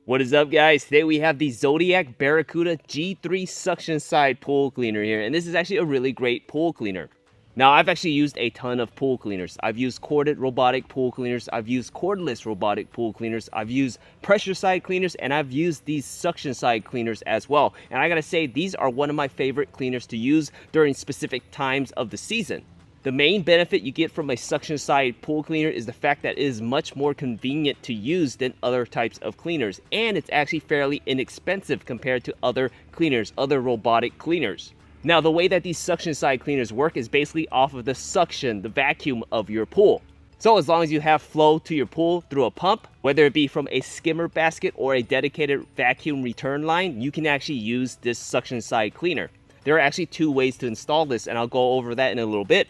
What is up, guys? Today we have the Zodiac Baracuda G3 suction side pool cleaner here, and this is actually a really great pool cleaner. Now, I've actually used a ton of pool cleaners. I've used corded robotic pool cleaners, I've used cordless robotic pool cleaners, I've used pressure side cleaners, and I've used these suction side cleaners as well. And I gotta say, these are one of my favorite cleaners to use during specific times of the season. The main benefit you get from a suction side pool cleaner is the fact that it is much more convenient to use than other types of cleaners, and it's actually fairly inexpensive compared to other cleaners, other robotic cleaners. Now, the way that these suction side cleaners work is basically off of the suction, the vacuum of your pool. So as long as you have flow to your pool through a pump, whether it be from a skimmer basket or a dedicated vacuum return line, you can actually use this suction side cleaner. There are actually two ways to install this, and I'll go over that in a little bit.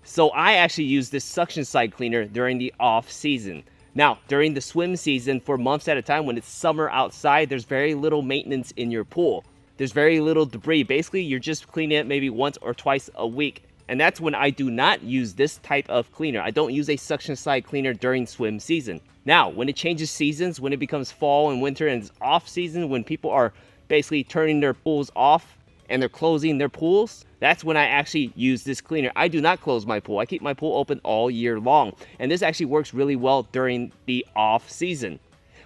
So I actually use this suction side cleaner during the off season. Now, during the swim season, for months at a time, when it's summer outside, there's very little maintenance in your pool. There's very little debris. Basically, you're just cleaning it maybe once or twice a week. And that's when I do not use this type of cleaner. I don't use a suction side cleaner during swim season. Now, when it changes seasons, when it becomes fall and winter and it's off season, when people are basically turning their pools off and they're closing their pools, that's when I actually use this cleaner. I do not close my pool. I keep my pool open all year long. And this actually works really well during the off season,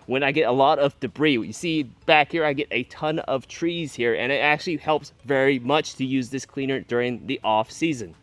when I get a lot of debris. You see back here, I get a ton of trees here, and it actually helps very much to use this cleaner during the off season.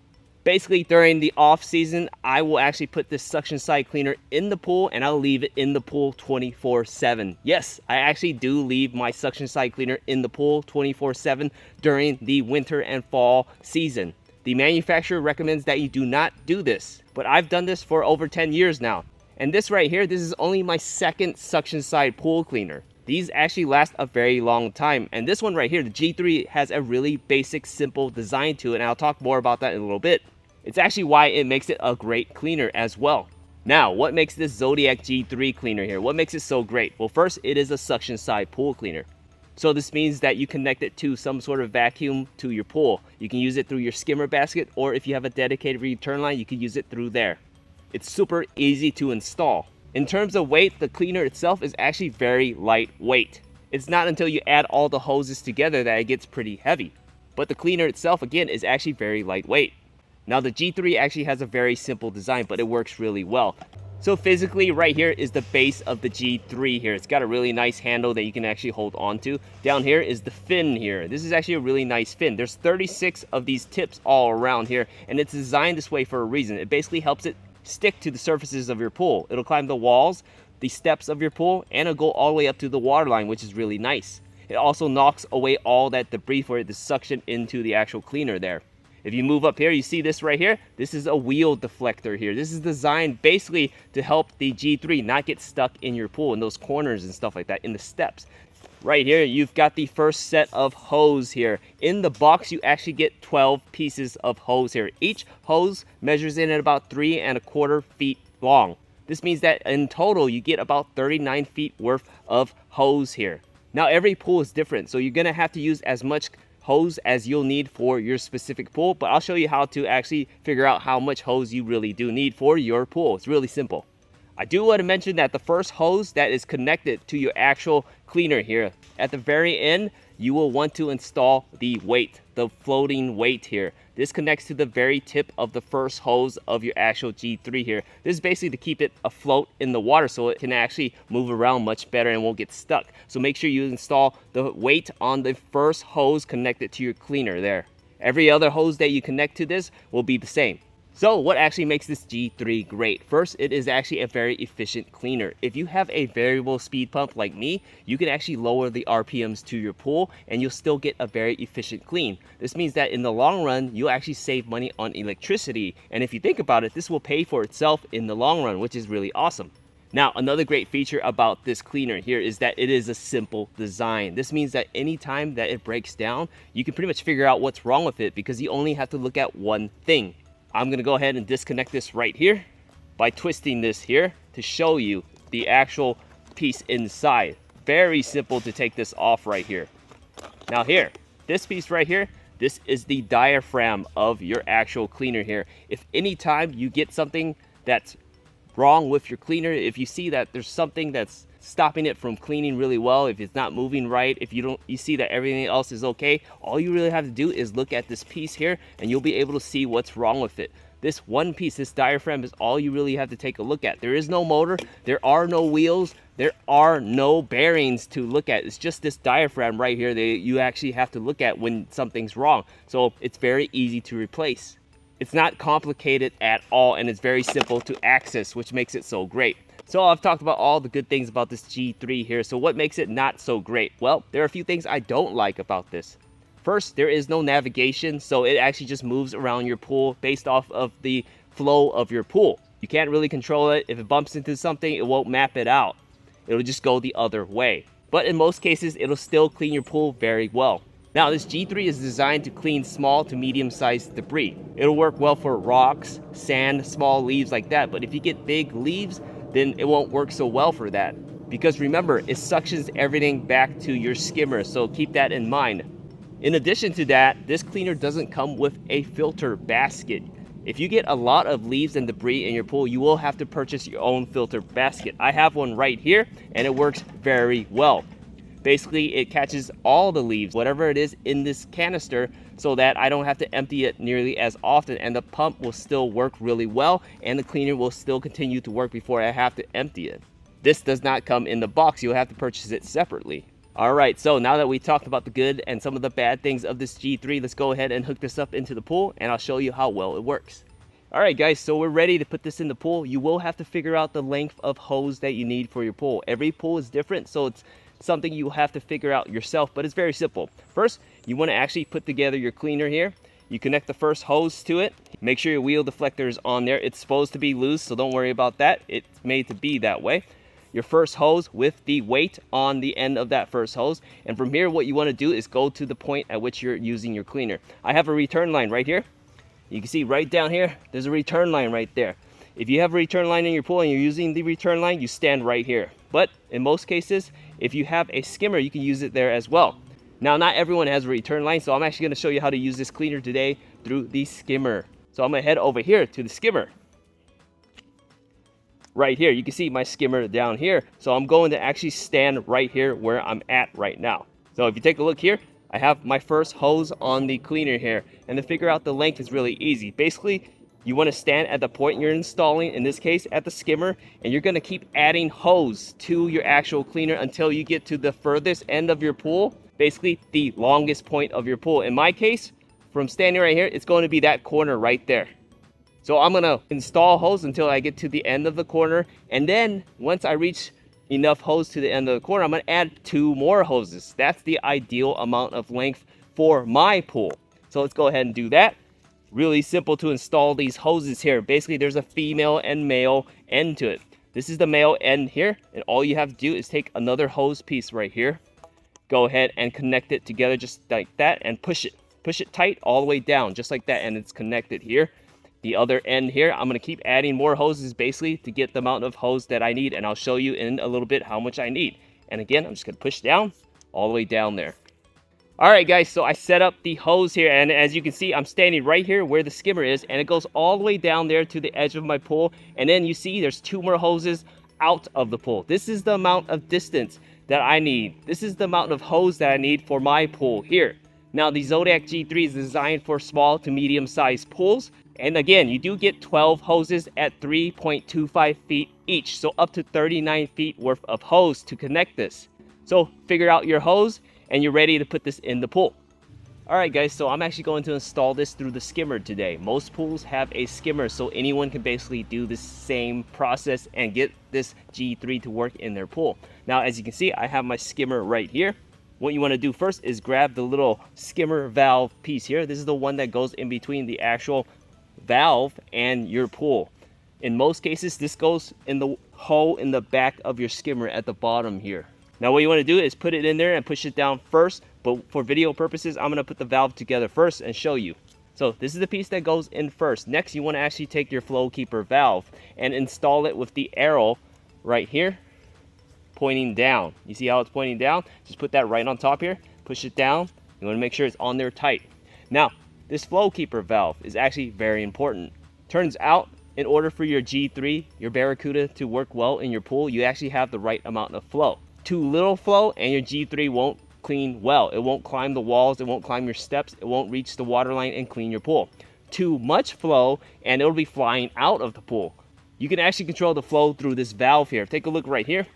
Basically, during the off season, I will actually put this suction side cleaner in the pool, and I'll leave it in the pool 24/7. Yes, I actually do leave my suction side cleaner in the pool 24/7 during the winter and fall season. The manufacturer recommends that you do not do this, but I've done this for over 10 years now. And this right here, this is only my second suction side pool cleaner. These actually last a very long time. And this one right here, the G3, has a really basic, simple design to it, and I'll talk more about that in a little bit. It's actually why it makes it a great cleaner as well. Now, what makes this Zodiac G3 cleaner here? What makes it so great? Well, first, it is a suction side pool cleaner. So this means that you connect it to some sort of vacuum to your pool. You can use it through your skimmer basket, or if you have a dedicated return line, you can use it through there. It's super easy to install. In terms of weight, the cleaner itself is actually very lightweight. It's not until you add all the hoses together that it gets pretty heavy. But the cleaner itself, again, is actually very lightweight. Now, the G3 actually has a very simple design, but it works really well. So physically, right here is the base of the G3 here. It's got a really nice handle that you can actually hold on to. Down here is the fin here. This is actually a really nice fin. There's 36 of these tips all around here, and it's designed this way for a reason. It basically helps it stick to the surfaces of your pool. It'll climb the walls, the steps of your pool, and it'll go all the way up to the water line, which is really nice. It also knocks away all that debris for it to suction into the actual cleaner there. If you move up here, you see this right here? This is a wheel deflector here. This is designed basically to help the G3 not get stuck in your pool in those corners and stuff like that, in the steps. Right here, you've got the first set of hose here. In the box, you actually get 12 pieces of hose here. Each hose measures in at about 3¼ feet long. This means that in total, you get about 39 feet worth of hose here. Now, every pool is different, so you're gonna have to use as much hose as you'll need for your specific pool, but I'll show you how to actually figure out how much hose you really do need for your pool. It's really simple. I do want to mention that the first hose that is connected to your actual cleaner here, at the very end, you will want to install the weight, the floating weight here. This connects to the very tip of the first hose of your actual G3 here. This is basically to keep it afloat in the water so it can actually move around much better and won't get stuck. So make sure you install the weight on the first hose connected to your cleaner there. Every other hose that you connect to this will be the same. So what actually makes this G3 great? First, it is actually a very efficient cleaner. If you have a variable speed pump like me, you can actually lower the RPMs to your pool and you'll still get a very efficient clean. This means that in the long run, you'll actually save money on electricity. And if you think about it, this will pay for itself in the long run, which is really awesome. Now, another great feature about this cleaner here is that it is a simple design. This means that anytime that it breaks down, you can pretty much figure out what's wrong with it because you only have to look at one thing. I'm gonna go ahead and disconnect this right here by twisting this here to show you the actual piece inside. Very simple to take this off right here. Now here, this piece right here, this is the diaphragm of your actual cleaner here. If anytime you get something that's wrong with your cleaner, if you see that there's something that's stopping it from cleaning really well, if it's not moving right, if you see that everything else is okay, all you really have to do is look at this piece here and you'll be able to see what's wrong with it. This one piece, this diaphragm, is all you really have to take a look at. There is no motor, there are no wheels, there are no bearings to look at. It's just this diaphragm right here that you actually have to look at when something's wrong. So it's very easy to replace. It's not complicated at all, and it's very simple to access, which makes it so great. So I've talked about all the good things about this G3 here. So what makes it not so great? Well, there are a few things I don't like about this. First, there is no navigation, so it actually just moves around your pool based off of the flow of your pool. You can't really control it. If it bumps into something, it won't map it out. It'll just go the other way. But in most cases, it'll still clean your pool very well. Now, this G3 is designed to clean small to medium-sized debris. It'll work well for rocks, sand, small leaves like that. But if you get big leaves, then it won't work so well for that. Because remember, it suctions everything back to your skimmer, so keep that in mind. In addition to that, this cleaner doesn't come with a filter basket. If you get a lot of leaves and debris in your pool, you will have to purchase your own filter basket. I have one right here, and it works very well. Basically, it catches all the leaves, whatever it is in this canister, so that I don't have to empty it nearly as often, and the pump will still work really well, and the cleaner will still continue to work before I have to empty it. This does not come in the box. You'll have to purchase it separately. Alright, so now that we talked about the good and some of the bad things of this G3, let's go ahead and hook this up into the pool, and I'll show you how well it works. Alright guys, so we're ready to put this in the pool. You will have to figure out the length of hose that you need for your pool. Every pool is different, so it's something you have to figure out yourself, but it's very simple. First, you want to actually put together your cleaner here. You connect the first hose to it. Make sure your wheel deflector is on there. It's supposed to be loose, so don't worry about that. It's made to be that way. Your first hose with the weight on the end of that first hose. And from here, what you want to do is go to the point at which you're using your cleaner. I have a return line right here. You can see right down here, there's a return line right there. If you have a return line in your pool and you're using the return line, you stand right here. But in most cases, if you have a skimmer, you can use it there as well. Now, not everyone has a return line, so I'm actually going to show you how to use this cleaner today through the skimmer. So I'm going to head over here to the skimmer. Right here, you can see my skimmer down here. So I'm going to actually stand right here where I'm at right now. So if you take a look here, I have my first hose on the cleaner here. And to figure out the length is really easy. Basically, you want to stand at the point you're installing, in this case at the skimmer, and you're going to keep adding hose to your actual cleaner until you get to the furthest end of your pool, basically the longest point of your pool. In my case, from standing right here, it's going to be that corner right there. So I'm going to install hose until I get to the end of the corner, and then once I reach enough hose to the end of the corner, I'm going to add 2 more hoses. That's the ideal amount of length for my pool. So let's go ahead and do that. Really simple to install these hoses here. Basically, there's a female and male end to it. This is the male end here, and all you have to do is take another hose piece right here, go ahead and connect it together just like that, and push it tight all the way down just like that, and it's connected here. The other end here, I'm going to keep adding more hoses basically to get the amount of hose that I need, and I'll show you in a little bit how much I need. And again, I'm just going to push down all the way down there. Alright guys, so I set up the hose here, and as you can see, I'm standing right here where the skimmer is, and it goes all the way down there to the edge of my pool. And then you see there's 2 more hoses out of the pool. This is the amount of distance that I need. This is the amount of hose that I need for my pool here. Now, the Zodiac G3 is designed for small to medium-sized pools. And again, you do get 12 hoses at 3.25 feet each, so up to 39 feet worth of hose to connect this. So figure out your hose, and you're ready to put this in the pool. Alright guys, so I'm actually going to install this through the skimmer today. Most pools have a skimmer, so anyone can basically do the same process and get this G3 to work in their pool. Now, as you can see, I have my skimmer right here. What you want to do first is grab the little skimmer valve piece here. This is the one that goes in between the actual valve and your pool. In most cases, this goes in the hole in the back of your skimmer at the bottom here. Now what you want to do is put it in there and push it down first, but for video purposes, I'm going to put the valve together first and show you. So this is the piece that goes in first. Next, you want to actually take your flow keeper valve and install it with the arrow right here pointing down. You see how it's pointing down? Just put that right on top here, push it down. You want to make sure it's on there tight. Now, this flow keeper valve is actually very important. Turns out in order for your G3, your Barracuda, to work well in your pool, you actually have the right amount of flow. Too little flow and your G3 won't clean well. It won't climb the walls, it won't climb your steps, it won't reach the water line and clean your pool. Too much flow and it'll be flying out of the pool. You can actually control the flow through this valve here. Take a look right here.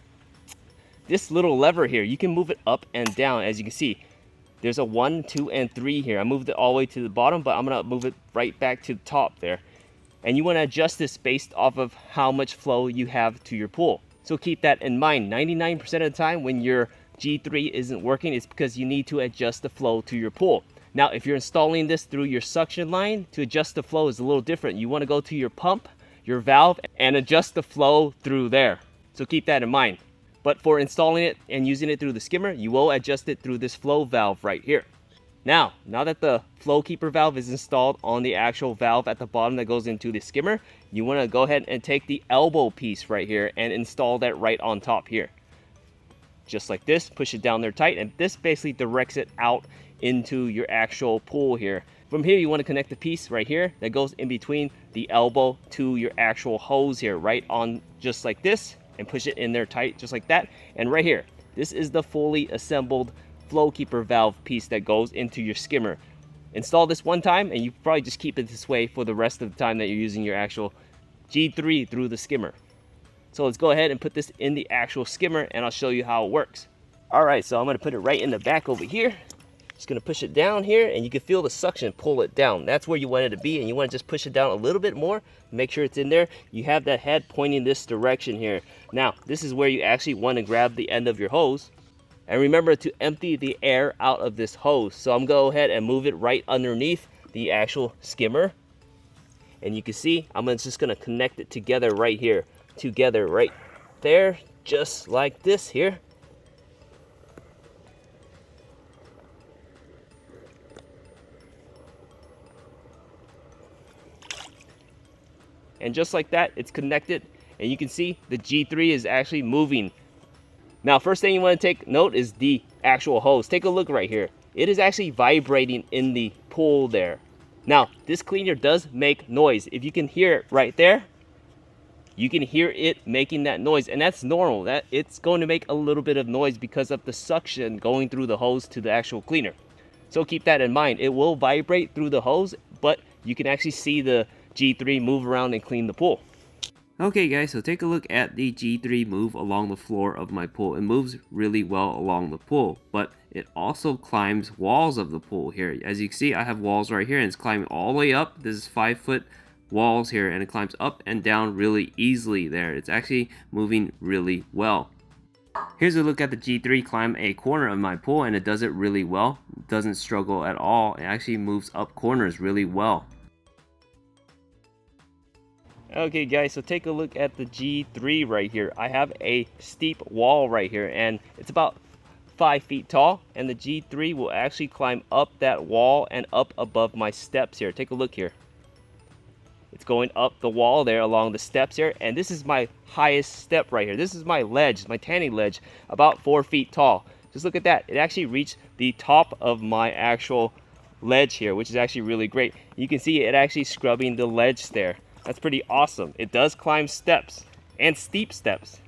This little lever here, you can move it up and down. As you can see, there's a 1, 2, and 3 here. I moved it all the way to the bottom, but I'm gonna move it right back to the top there. And you wanna adjust this based off of how much flow you have to your pool. So keep that in mind. 99% of the time when your G3 isn't working, it's because you need to adjust the flow to your pool. Now, if you're installing this through your suction line, to adjust the flow is a little different. You wanna go to your pump, your valve, and adjust the flow through there. So keep that in mind. But for installing it and using it through the skimmer, you will adjust it through this flow valve right here. Now that the flow keeper valve is installed on the actual valve at the bottom that goes into the skimmer, you want to go ahead and take the elbow piece right here and install that right on top here. Just like this, push it down there tight, and this basically directs it out into your actual pool here. From here, you want to connect the piece right here that goes in between the elbow to your actual hose here, right on just like this, and push it in there tight just like that. And right here, this is the fully assembled flow keeper valve piece that goes into your skimmer. Install this one time and you probably just keep it this way for the rest of the time that you're using your actual G3 through the skimmer. So let's go ahead and put this in the actual skimmer and I'll show you how it works. All right, so I'm gonna put it right in the back over here. Just gonna push it down here and you can feel the suction pull it down. That's where you want it to be, and you want to just push it down a little bit more. Make sure it's in there. You have that head pointing this direction here. Now, this is where you actually want to grab the end of your hose. And remember to empty the air out of this hose. So I'm going to go ahead and move it right underneath the actual skimmer. And you can see I'm just going to connect it together right here. Together right there, just like this here. And just like that, it's connected, and you can see the G3 is actually moving. Now, first thing you want to take note is the actual hose. Take a look right here. It is actually vibrating in the pool there. Now, this cleaner does make noise. If you can hear it right there, you can hear it making that noise, and that's normal. That it's going to make a little bit of noise because of the suction going through the hose to the actual cleaner. So keep that in mind. It will vibrate through the hose, but you can actually see the G3 move around and clean the pool. Okay guys, so take a look at the G3 move along the floor of my pool. It moves really well along the pool, but it also climbs walls of the pool here. As you can see, I have walls right here and it's climbing all the way up. This is 5-foot walls here, and it climbs up and down really easily there. It's actually moving really well. Here's a look at the G3 climb a corner of my pool, and it does it really well. It doesn't struggle at all. It actually moves up corners really well. Okay guys, so take a look at the G3 right here. I have a steep wall right here, and it's about 5 feet tall, and the G3 will actually climb up that wall and up above my steps here. Take a look here. It's going up the wall there along the steps here, and this is my highest step right here. This is my ledge, my tanning ledge, about 4 feet tall. Just look at that. It actually reached the top of my actual ledge here, which is actually really great. You can see it actually scrubbing the ledge there. That's pretty awesome. It does climb steps, and steep steps.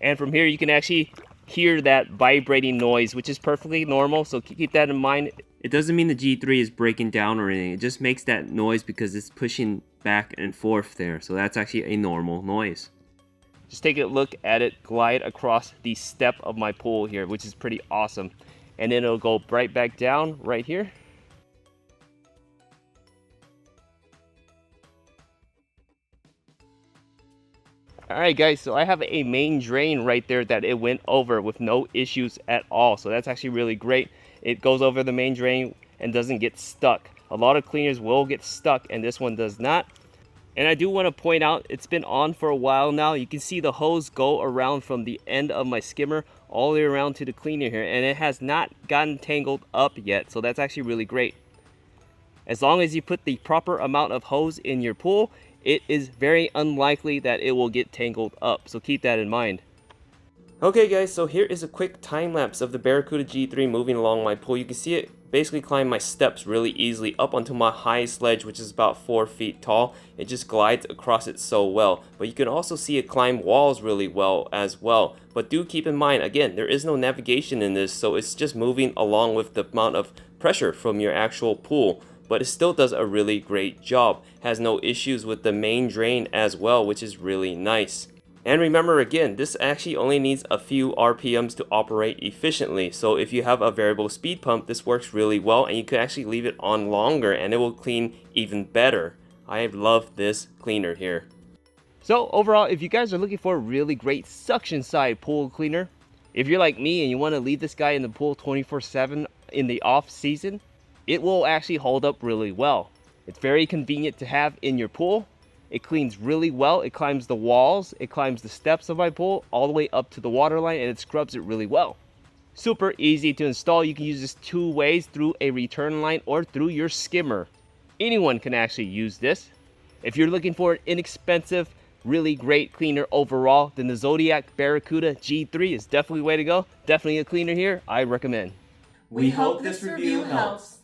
And from here you can actually hear that vibrating noise, which is perfectly normal, so keep that in mind. It doesn't mean the G3 is breaking down or anything. It just makes that noise because it's pushing back and forth there. So that's actually a normal noise. Just take a look at it glide across the step of my pool here, which is pretty awesome. And then it'll go right back down right here. Alright guys, so I have a main drain right there that it went over with no issues at all. So that's actually really great. It goes over the main drain and doesn't get stuck. A lot of cleaners will get stuck, and this one does not. And I do want to point out, it's been on for a while now. You can see the hose go around from the end of my skimmer all the way around to the cleaner here, and it has not gotten tangled up yet. So that's actually really great. As long as you put the proper amount of hose in your pool, it is very unlikely that it will get tangled up, so keep that in mind. Okay guys, so here is a quick time lapse of the Baracuda G3 moving along my pool. You can see it basically climb my steps really easily up onto my highest ledge, which is about 4 feet tall. It just glides across it so well. But you can also see it climb walls really well as well. But do keep in mind, again, there is no navigation in this, so it's just moving along with the amount of pressure from your actual pool. But it still does a really great job. Has no issues with the main drain as well, which is really nice. And remember again, this actually only needs a few RPMs to operate efficiently. So if you have a variable speed pump, this works really well, and you can actually leave it on longer and it will clean even better. I love this cleaner here. So overall, if you guys are looking for a really great suction side pool cleaner, if you're like me and you want to leave this guy in the pool 24/7 in the off season, it will actually hold up really well. It's very convenient to have in your pool. It cleans really well. It climbs the walls, it climbs the steps of my pool all the way up to the water line, and it scrubs it really well. Super easy to install. You can use this two ways, through a return line or through your skimmer. Anyone can actually use this. If you're looking for an inexpensive, really great cleaner overall, then the Zodiac Baracuda G3 is definitely the way to go. Definitely a cleaner here, I recommend. We hope this review helps.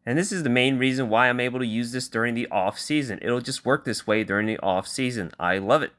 And this is the main reason why I'm able to use this during the off season. It'll just work this way during the off season. I love it.